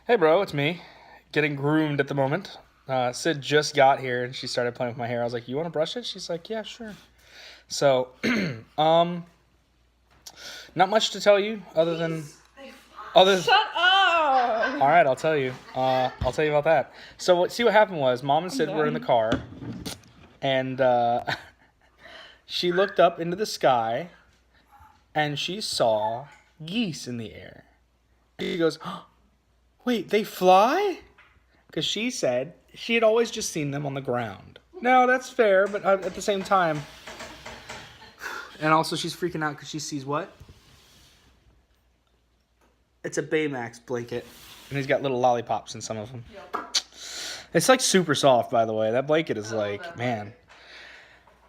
Hey, bro, it's me. Getting groomed at the moment. Sid just got here and she started playing with my hair. I was like, "You want to brush it?" She's like, "Yeah, sure." So, um, not much to tell you other than other. Shut up! All right, I'll tell you. I'll tell you about that. So, see what happened was, Mom and Sid were in the car, and she looked up into the sky, and she saw geese in the air. She goes, "Oh, wait, they fly?" Because she said she had always just seen them on the ground. No, that's fair, but at the same time... And also she's freaking out because she sees what? It's a Baymax blanket. And he's got little lollipops in some of them. Yep. It's like super soft, by the way. That blanket is like, man.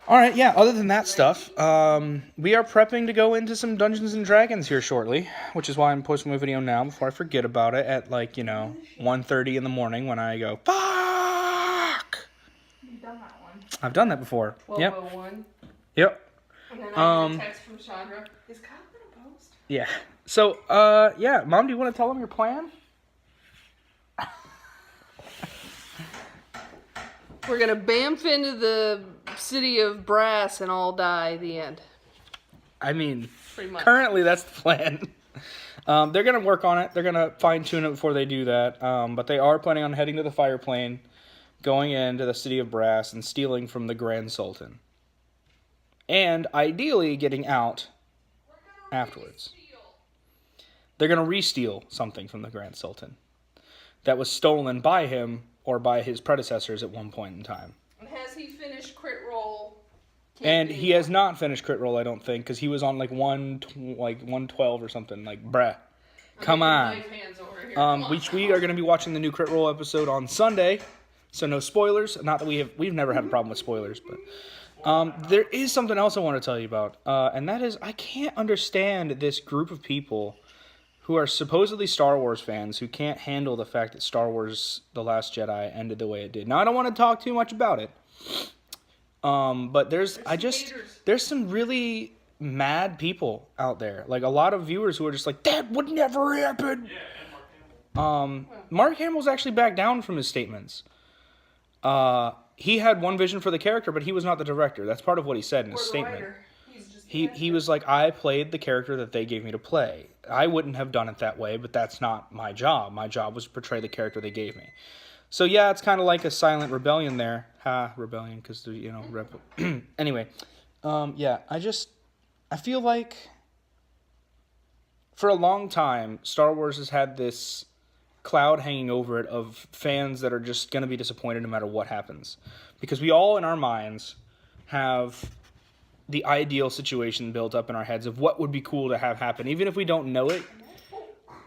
Alright, yeah, other than that stuff, we are prepping to go into some Dungeons and Dragons here shortly, which is why I'm posting my video now before I forget about it at, like, 1:30 in the morning when I go, fuck! You've done that one. I've done that before. 12:01. Yep. And then I get a text from Chandra. Is Kyle gonna post? Yeah. So, yeah, Mom, do you want to tell them your plan? We're gonna bamf into the city of brass and all die at the end. I mean, Pretty much. currently that's the plan. They're going to work on it. They're going to fine-tune it before they do that. But they are planning on heading to the fire plane, going into the city of brass, and stealing from the Grand Sultan. And ideally getting out afterwards. They're going to re-steal something from the Grand Sultan that was stolen by him or by his predecessors at one point in time. And has he finished Crit Roll? And he has not finished Crit Roll, I don't think, because he was on like 112 or something. Like, bruh, come on. Which we are going to be watching the new Crit Roll episode on Sunday, so no spoilers. Not that we've never had a problem with spoilers, but there is something else I want to tell you about, and that is I can't understand this group of people who are supposedly Star Wars fans who can't handle the fact that Star Wars The Last Jedi ended the way it did. Now, I don't want to talk too much about it. But there's some really mad people out there. Like, a lot of viewers who are just like, that would never happen. Yeah, Mark Hamill's actually backed down from his statements. He had one vision for the character, but he was not the director. That's part of what he said in his statement. He was like, I played the character that they gave me to play. I wouldn't have done it that way, but that's not my job. My job was to portray the character they gave me. So yeah, it's kind of like a silent rebellion there. Rebellion, because, anyway, yeah, I feel like for a long time, Star Wars has had this cloud hanging over it of fans that are just going to be disappointed no matter what happens. Because we all, in our minds, have the ideal situation built up in our heads of what would be cool to have happen. Even if we don't know it,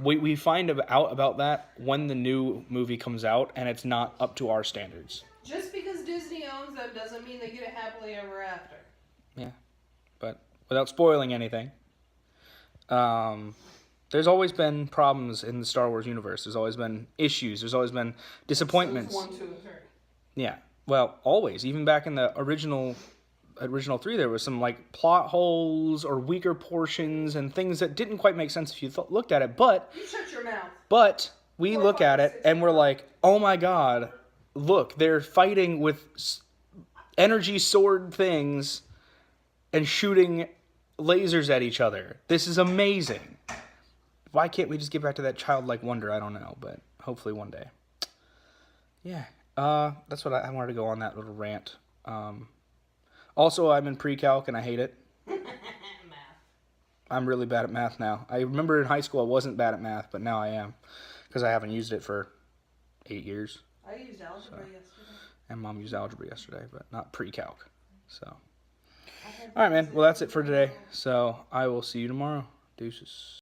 we find out about that when the new movie comes out, and it's not up to our standards. Just because Disney owns them doesn't mean they get it happily ever after. Yeah, but without spoiling anything, there's always been problems in the Star Wars universe. There's always been issues. There's always been disappointments. Episodes 1, 2, and 3. Yeah, well, always. Even back in the original 3, there was some like plot holes or weaker portions and things that didn't quite make sense if you looked at it. But you shut your mouth. But we look at it and we're like, oh my god, look, they're fighting with energy sword things and shooting lasers at each other. This is amazing. Why can't we just get back to that childlike wonder? I don't know, but hopefully one day. Yeah, that's what I wanted to go on that little rant. Also, I'm in pre-calc and I hate it. Math. I'm really bad at math now. I remember in high school I wasn't bad at math, but now I am. Because I haven't used it for 8 years. I used algebra yesterday. And Mom used algebra yesterday, but not pre-calc. So, alright, man. Well, that's it for today. So, I will see you tomorrow. Deuces.